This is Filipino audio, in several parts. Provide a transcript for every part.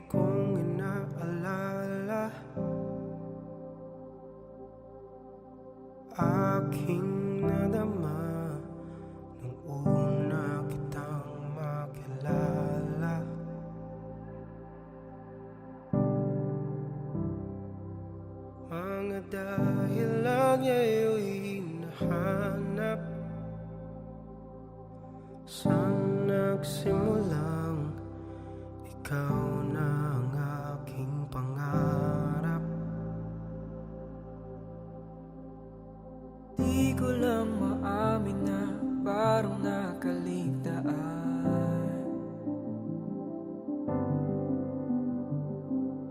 kong inaalala. Aking nadama nung una kitang makilala. Mga dahilan ngayon'y hinahanap. Saan nagsimulang ikaw na ang aking pangarap? Di ko lang maamin na parang nakaligtaan.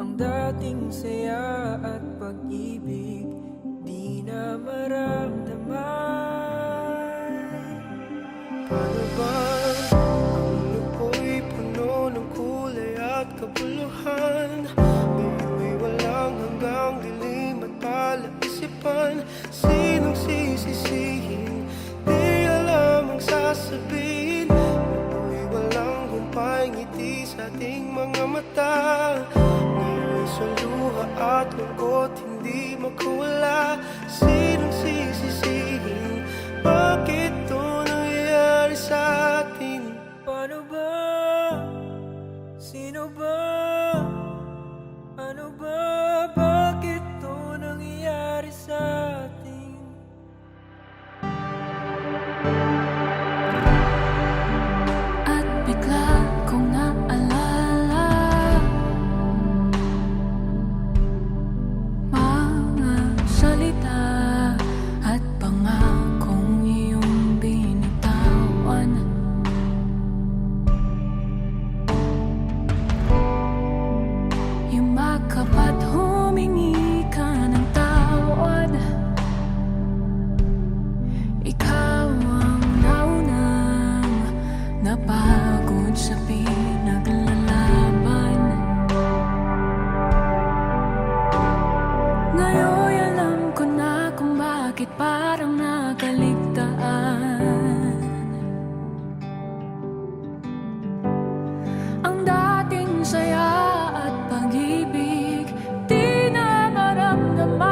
Ang dating saya at pag-ibig di na maramdaman. Paano ba ang loo'y puno ng kulay at kabuluhan? Ngayon'y walang hanggang dilim at palaisipan. Sinong sisisihin? Di alam ang sasabihin. Ngayon'y walang humpay ngiti sa ating mga mata. Ngayon'y sa luha at lungkot hindi makawala. Sinong sisisihin? Bakit ito nangyayari sa atin? Paano ba? Sino ba? Ano ba? Bakit to nangyayari sa atin? At bigla kong naalala mga salita at pangakong iyong binitawan. Yumakap at humingi ka ng tawad. Ikaw ang naunang napagod sa pinaglalaban. Ngayon alam ko na kung bakit parang nakaligtaan. Ang dating saya at pag-ibig di na maramdaman.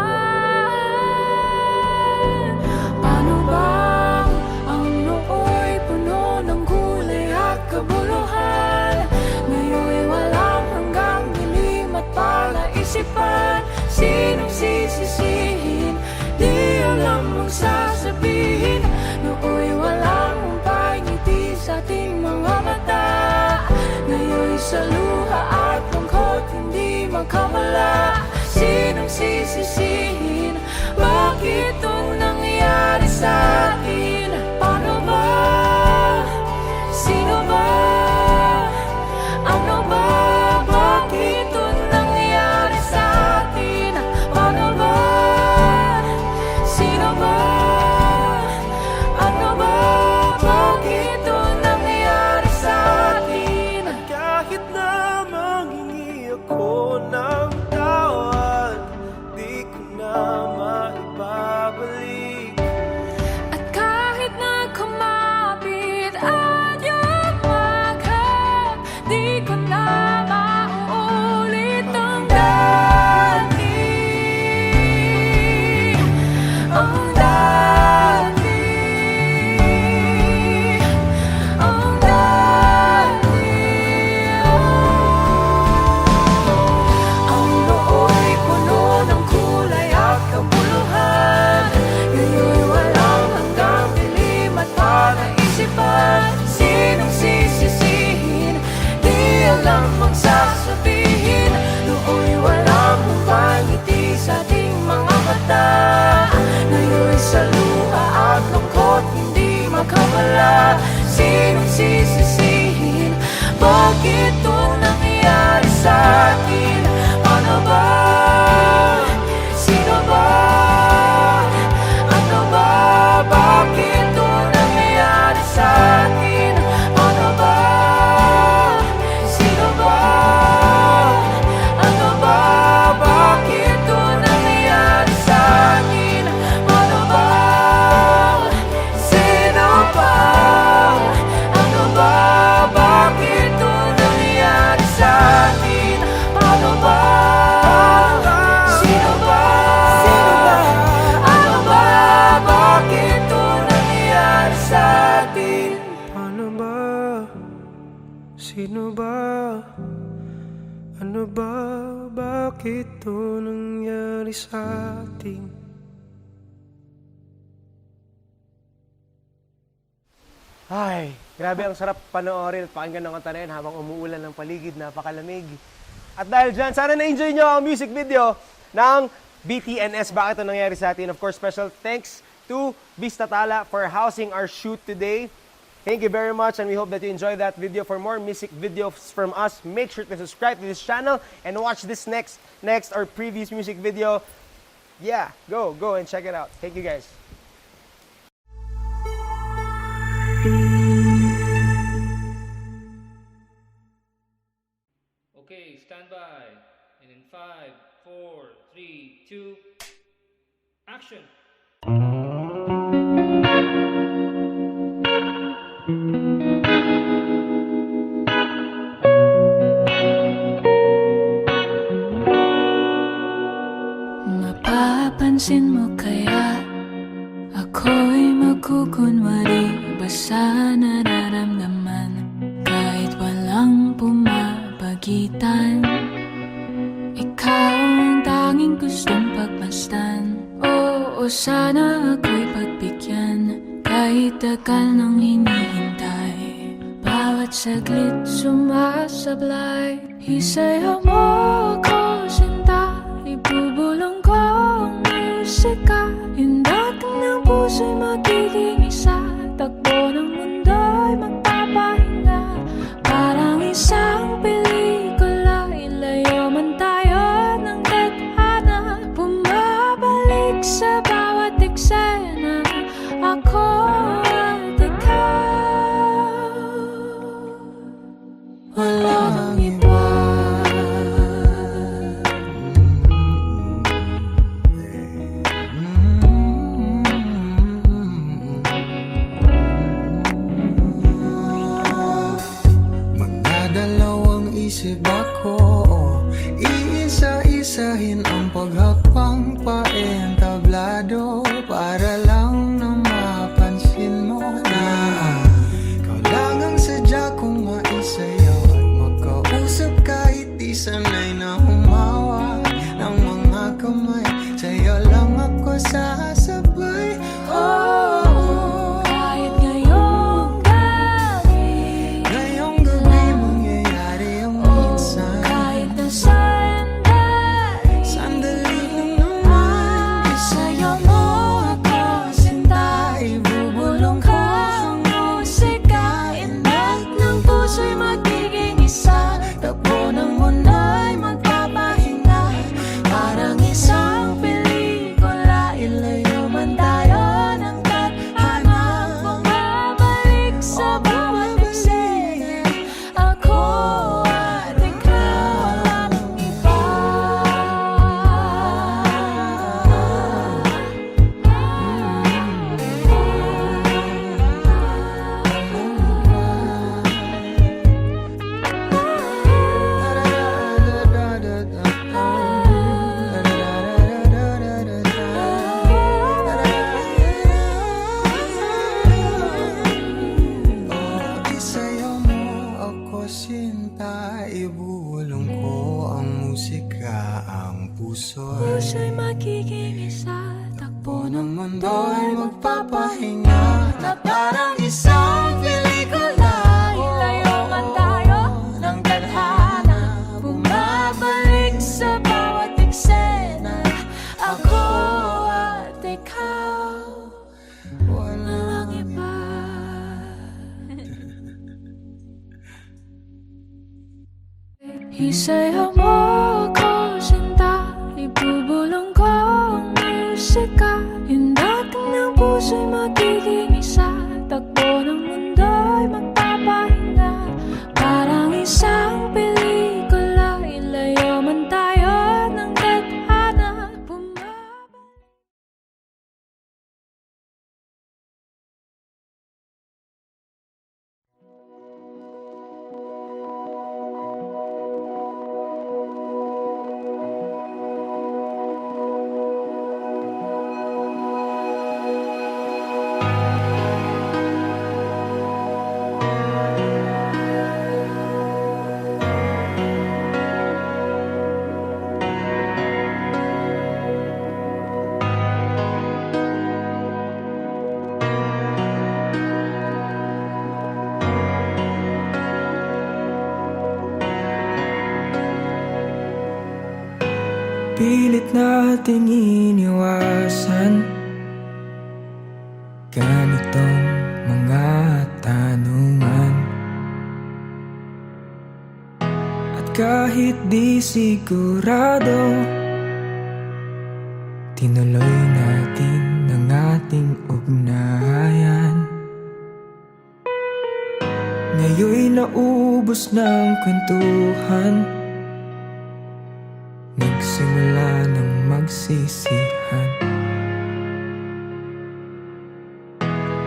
Paano bang ang noo'y puno ng kulay at kabuluhan? Ngayon'y walang hanggang dilim at palaisipan. Sinong sisisihin? Di alam ang sasabihin. Noo'y walang humpay ngiti sa ating mga mata. Ngayon'y sa luha at lungkot hindi magkawala. Sinong sisisihin? Bakit ito nangyayari sa atin? Paano ba? Sino ba? Ano ba? Bakit ito nangyayari sa atin? Paano ba? Sino ba? Ano ba? Bakit ito nangyayari sa atin? Kahit na na ba? Bakit to nangyari sa atin? Ay, grabe ang sarap panoorin at pakinggan ng kanta na yan habang umuulan ng paligid, napakalamig. At dahil dyan, sana na-enjoy nyo ang music video ng BTNS, Bakit Ito Nangyari Sa Atin. Of course, special thanks to Vista Tala for housing our shoot today. Thank you very much and we hope that you enjoyed that video. For more music videos from us, make sure to subscribe to this channel and watch this next or previous music video. Yeah, go and check it out. Thank you guys. Okay, stand by. And in 5, 4, 3, 2, action! Mapapansin mo kaya ako'y magkukunwari ba sa nararamdaman kahit walang pumapagitan? Ikaw ang tanging gustong pagmasdan. Oo, sana ako'y pagbigyan kahit tagal nang hinihintay. Bawat saglit sumasablay. Isayaw mo ako, sinta. Ibubulong ko ang musika. Hindak ng puso'y magiging isa. Takbo ng mundo'y magpapahinga. Parang isang pelikula. Ilayo man tayo ng tadhana. Bumabalik sa bawat eksena. Ako at ikaw. Walang iba. Magdadalawang isip ako, iisa-isahin ang paghakbang paentablado para lang na mapansin mo na ikaw lang ang sadya kong maisayaw at magkausap kahit di sanay na humawak ng mga kamay. Sa'yo lang ako sasabay. Oh, Kahit ngayong gabi, ngayong gabi mangyayari ang minsan. kahit na sandali, Sandali lang naman. isayaw mo ako, sinta. Ibubulong ko ang musika. Indak ng puso'y magiging isa. Takbo ng mundo'y magpapahinga. Parang isang pelikula. Ilayo man tayo ng tadhana. Bumabalik sa bawat eksena. Ako at ikaw, walang iba. Isayaw mo ako, sinta. Ibulong ko ang musika, ang puso'y Puso'y magiging isa. Takbo ng ng mundo'y magpapahinga na parang isang pelikula. ilayo man tayo ng tadhana. Bumabalik sa bawat eksena. Ako at ikaw, walang iba. Isayaw mo ako, sinta. Ibubulong ko ang musika. Hindak ng puso'y magiging isa. Takbo ng mundo'y magpapahinga. Parang isang pelikula. Ilayo man tayo ng tadhana. Bumabalik. pilit nating iniwasan ganitong mga tanungan. At kahit di sigurado, tinuloy natin ang ating ugnayan. Ngayon'y naubos ng kwentuhan, nagsimula ng magsisihan.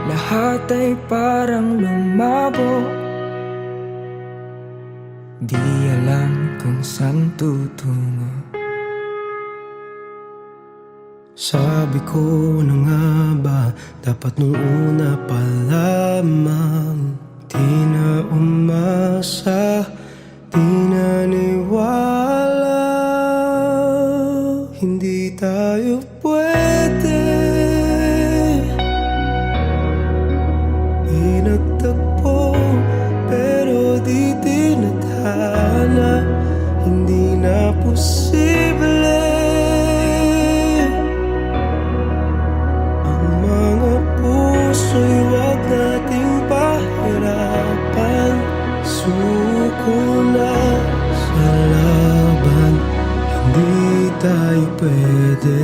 Lahat ay parang lumabo, di alam kung saan tutungo. Sabi ko na nga ba, dapat nung una pa lamang, di na umasa, di naniwala. Hindi tayo pwede, pinagtagpo pero di tinadhana. Hindi na posible ang mga puso'y wag nating pahirapan. Suko na sa laban, hindi tayo pwede.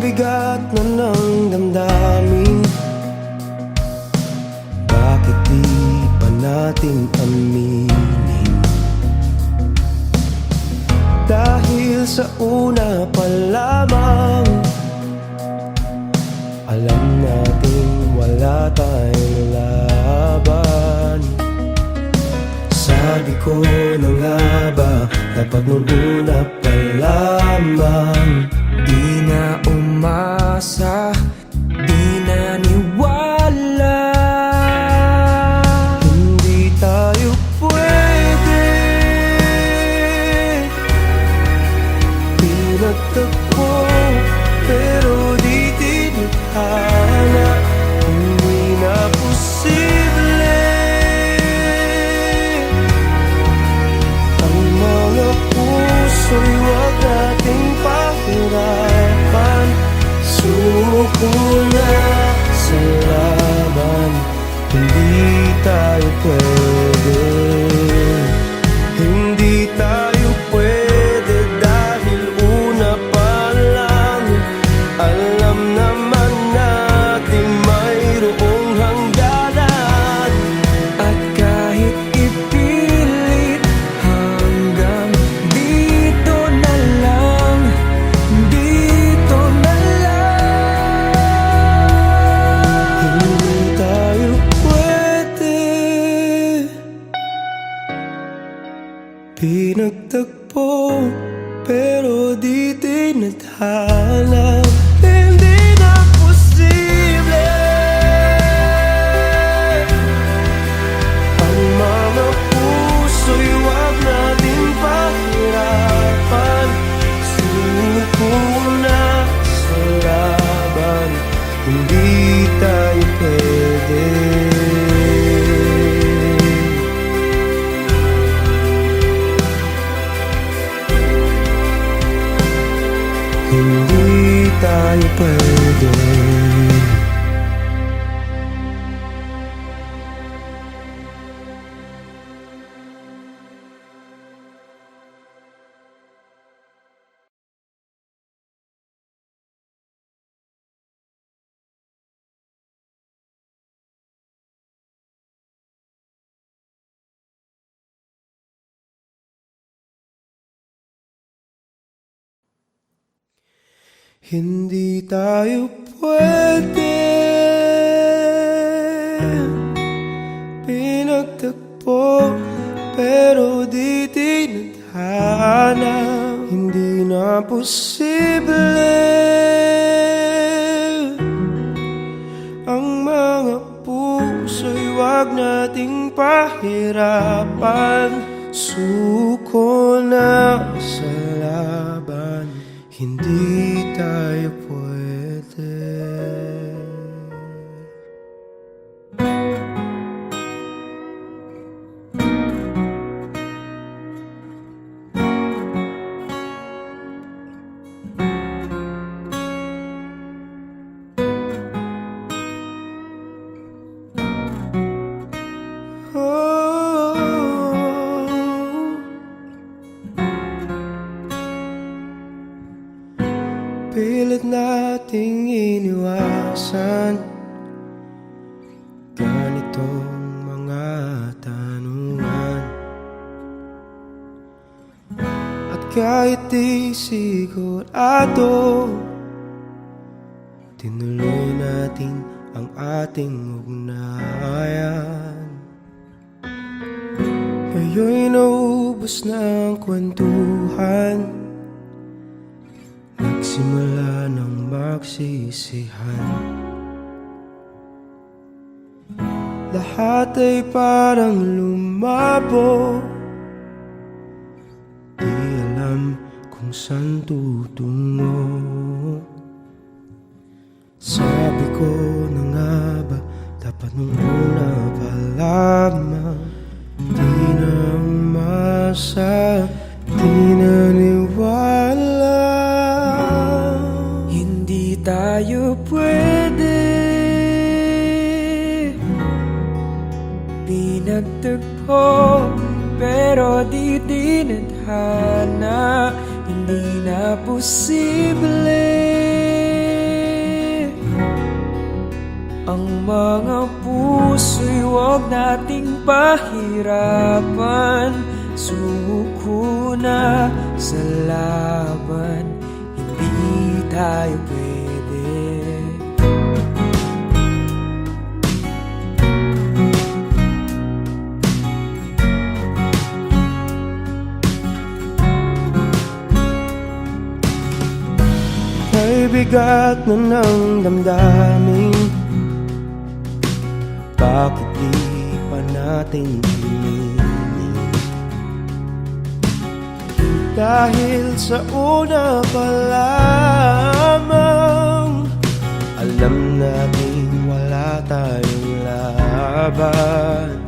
Bigat na ng damdamin, bakit di pa natin aminin? Dahil sa una pa lamang, alam natin wala tayong laban. Sabi ko na nga ba, dapat nung una pa lamang, Di na umasa, di na niwala. hindi tayo pwede. Pinagtagpo pero di tinadhana. Hindi na posible ang mga puso'y wag nating pahirapan. Suko na sa laban, hindi tayo pwede. Hindi tayo pwede dahil una pa lang, alam naman natin mayroong hangganan. At kahit ipilit, hanggang dito na lang, dito na lang. Hindi tayo pwede, pinagtagpo pero di tinadhana. Hindi na posible ang mga puso'y wag nating pahirapan. Suko na sa laban, hindi tayo pwede. Hindi tayo pwede. Hindi tayo pwede, pinagtagpo pero di tinadhana. Hindi na posible nating pahirapan. Suko na sa laban, hindi tayo pwede. Pilit nating iniwasan ganitong mga tanungan. At kahit di sigurado, tinuloy natin ang ating ugnayan. Ngayon'y naubos na ang kwentuhan, nagsimula ng magsisihan. Lahat ay parang lumabo, di alam kung saan tutungo. Sabi ko na nga ba, dapat nung una pa lamang, di na umasa, di naniwala. Hindi tayo pwede, pinagtagpo pero di tinadhana. Hindi na posible ang mga puso'y huwag nating pahirapan. Sumuko na sa laban, hindi tayo pwede. Kay bigat na ng damdamin, bakit di pa natin aminin? Dahil sa una pa lamang, alam natin wala tayong laban.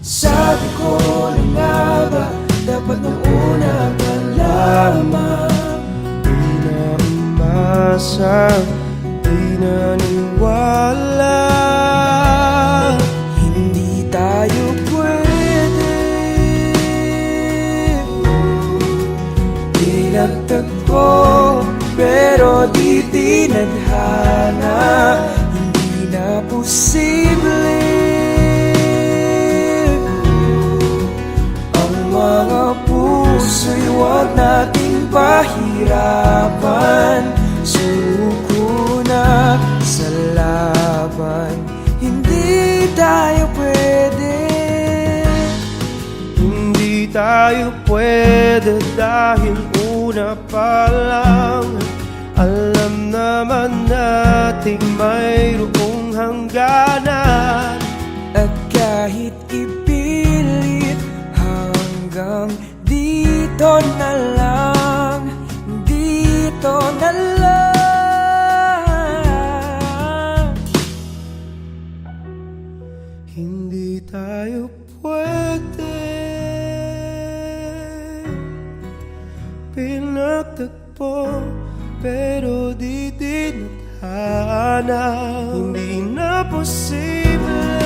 Sabi ko na nga ba, dapat nung una pa lamang, Di na umasa, di naniwala. hindi tayo pwede. Pinagtagpo pero di tinadhana. Hindi na posible ang mga puso'y huwag nating pahirapan. Suko na sa laban, hindi tayo pwede. Hindi tayo pwede dahil una pa lang, alam naman nating mayroong hangganan. At kahit ipilit, hanggang dito na lang, dito na lang. Hindi tayo pwede, pinagtagpo pero di tinadhana. Hindi na posible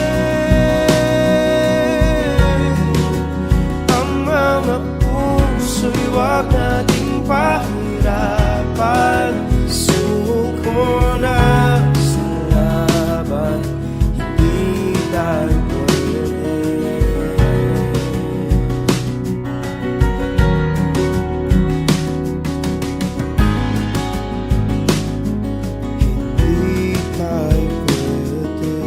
ang mga puso'y huwag nating pahirapan. Suko na sa laban, hindi tayo pwede. Hindi tayo pwede.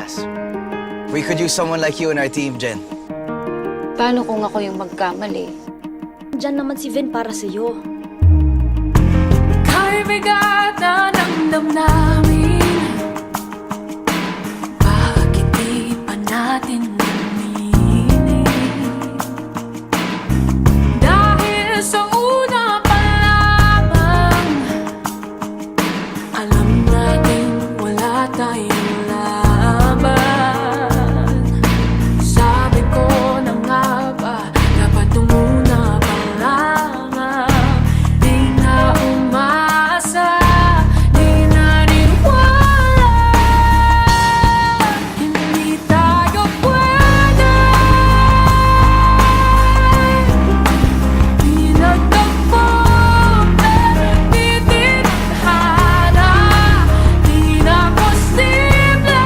class. We could use someone like you in our team, Jen. Paano kung ako yung magkamali? Diyan naman si Vin para sa'yo. Kahit bigat na ng damdamin, bakit di pa natin aminin? Dahil sa una pa lamang, alam natin wala tayong laban. Sabi ko na nga ba, dapat nung una pa lamang, di na umasa, di naniwala. Hindi tayo pwede, di nagtagpo, pero di tinadhana, di na posible.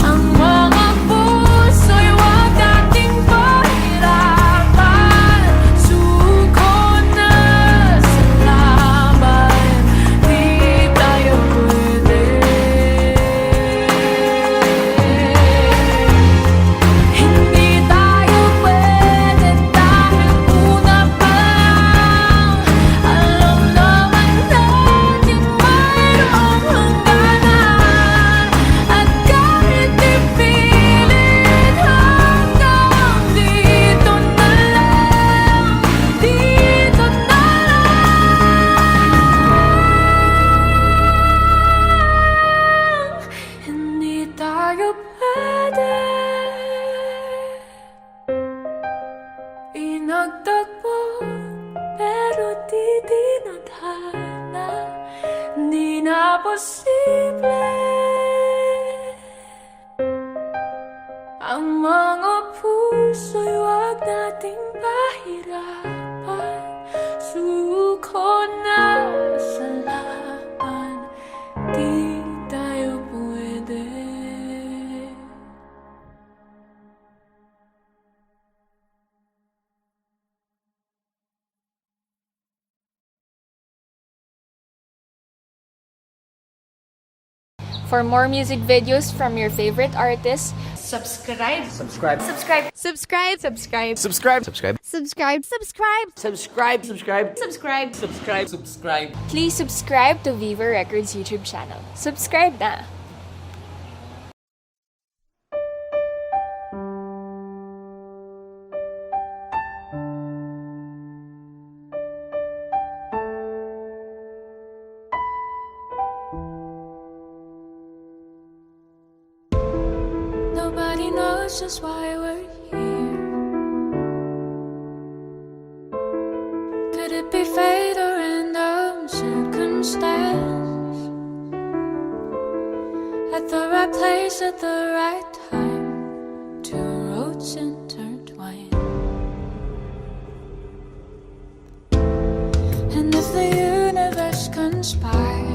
Ang mga puso'y huwag nating pahirapan. Suko na sa laban, di tayo pwede. Hindi tayo pwede dahil una pa lang, alam naman natin mayroong hangganan. At kahit ipilit hanggang dito na lang, dito na lang, hindi tayo pwede. Pinagtagpo, pero di tinadhana, di na posible. Ang mga puso'y huwag nating pahirapan. Suko na sa laban, di tayo pwede. For more music videos from your favorite artists, Subscribe. Subscribe. Subscribe. Subscribe. Subscribe. Subscribe. Subscribe. Subscribe. Subscribe. Subscribe. Subscribe. Subscribe. Subscribe. Subscribe. please subscribe to Viva Records YouTube channel. Subscribe na! Nobody knows just why we're here. Could it be fate or random circumstance? At the right place at the right time, two roads intertwine. And if the universe conspires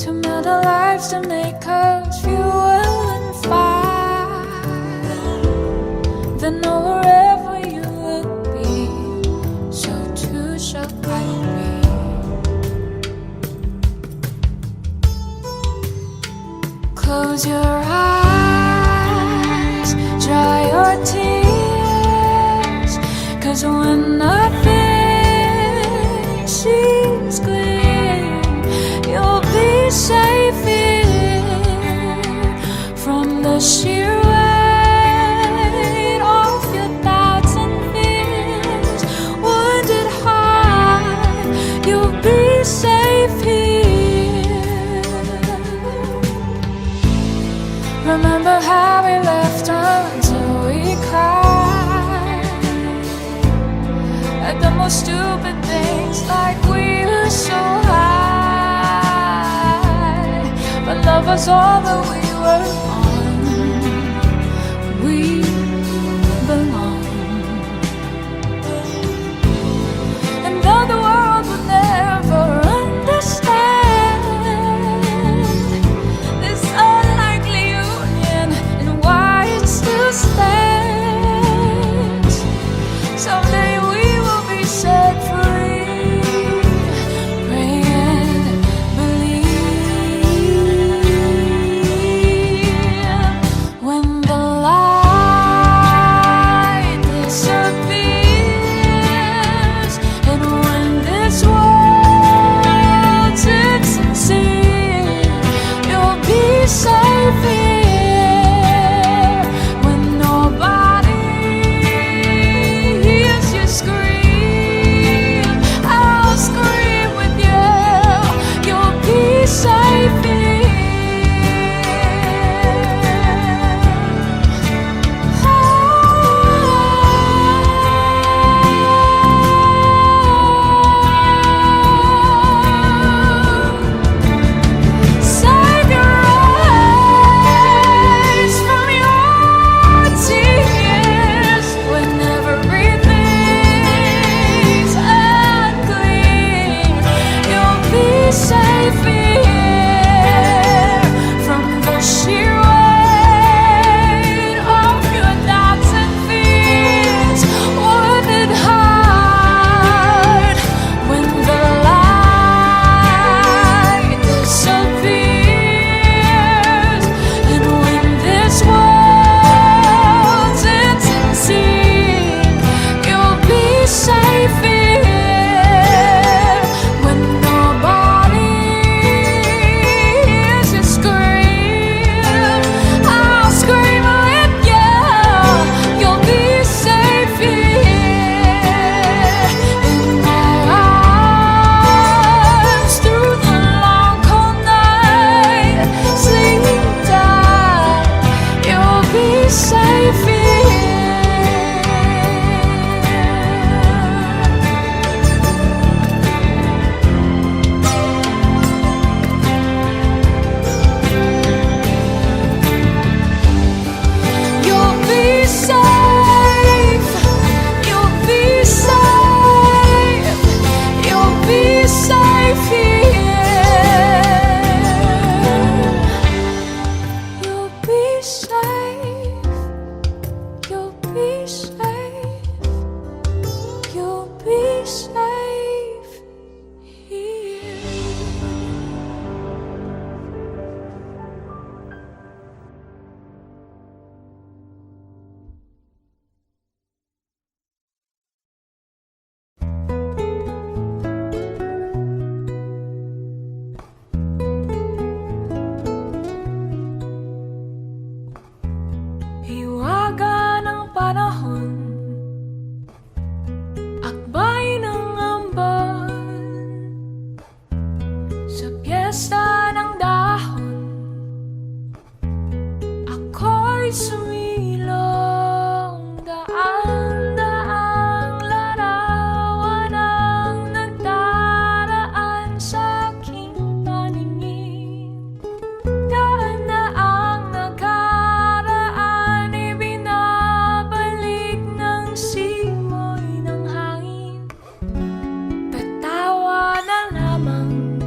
to meld our lives to make us fuel and fire, then know wherever you will be, so too shall I be. Close your eyes, dry your tears, 'cause when nothing seems clear, you'll be safe here from the sheer weight of your doubts and fears. Wounded heart, you'll be safe here. Remember how we left until we cried at the most stupid things, like we were so high. But love was all that we were on. We belong. And though the world would never understand this unlikely union and why it still stands, someday we will be set free. safe here when nobody hears you scream. I'll scream with you. You'll be safe here. Save your eyes from your tears when everything's unclean. You'll be safe here from the sheer weight of your doubts and fears. Wouldn't it hurt when the light disappears and when this world's unseen? You'll be safe here when nobody hears you scream. I'll scream with you. You'll be safe here in my arms through the long cold night. Sleep tight. You'll be safe here. You'll be safe. You'll be safe. You'll be safe here. You'll be safe. You'll be safe. You'll be safe here. Hiwaga ng panahon, akbay ng ambon, sa piyesta ng dahon, ako'y sumilong. Daan-daang larawan ang nagdaraan sa aking paningin. Daan na ang nakaraan, ibinabalik ng simoy ng hangin. Tatawa na lamang,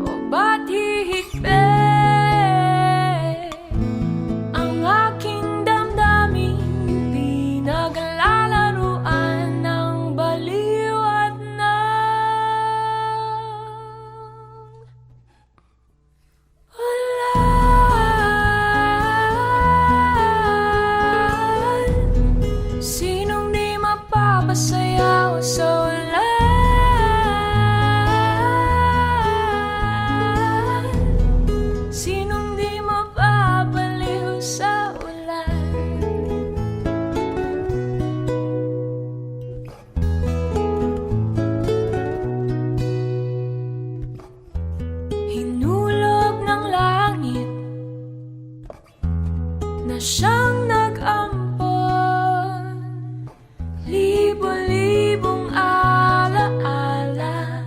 o ba't hihigpit ang aking damdamin? Pinaglalaruan ng baliw at ulan. Sinong di mapapasayaw sa ulan? Sinong di mapapaliw sa ulan? Hinulog ng langit na siyang nag-ampon, libo-libong alaala,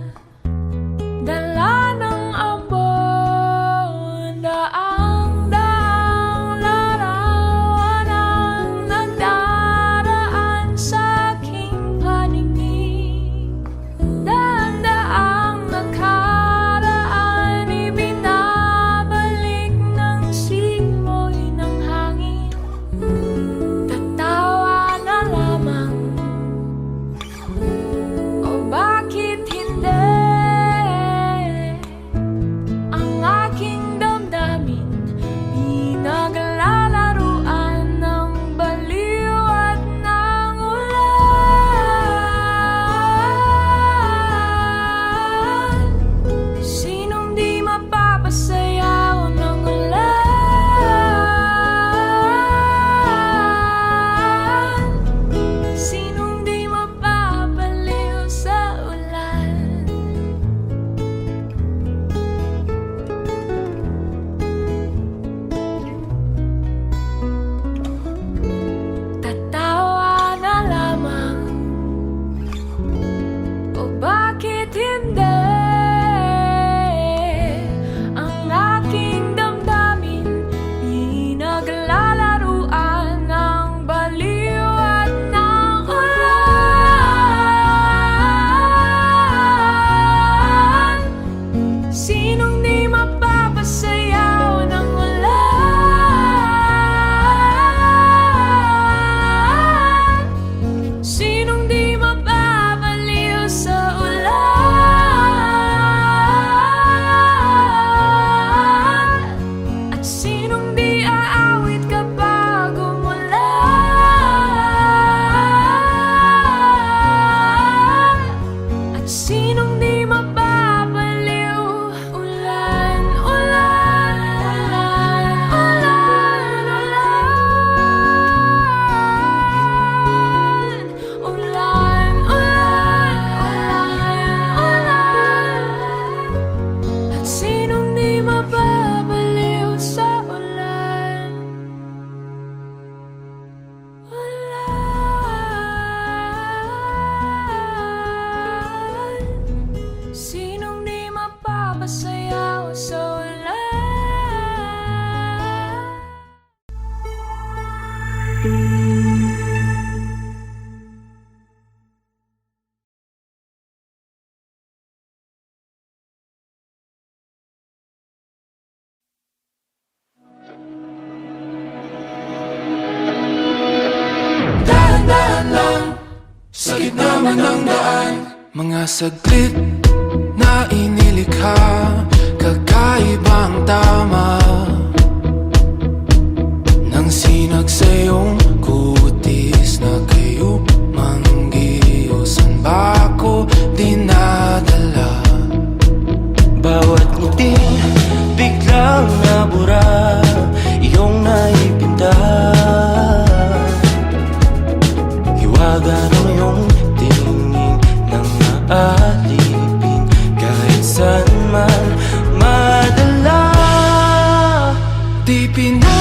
dala ng ambon. Daang-daang larawan ang nagdaraan sa aking paningin. Daan-daang nakaraan, ibinabalik ng simoy ng hangin. Dahan-dahan lang sa gitna man ng daan. Mga saglit na inilikha, kakaibang tama nang sinag sa iyong kutis na kayo manggiyosan ba ako dinadala? Bawat ngiting biglang nabura, iyong naipinta. Hiwaga ng iyong tingin nang maalipin, kahit saan man madala. Di pinag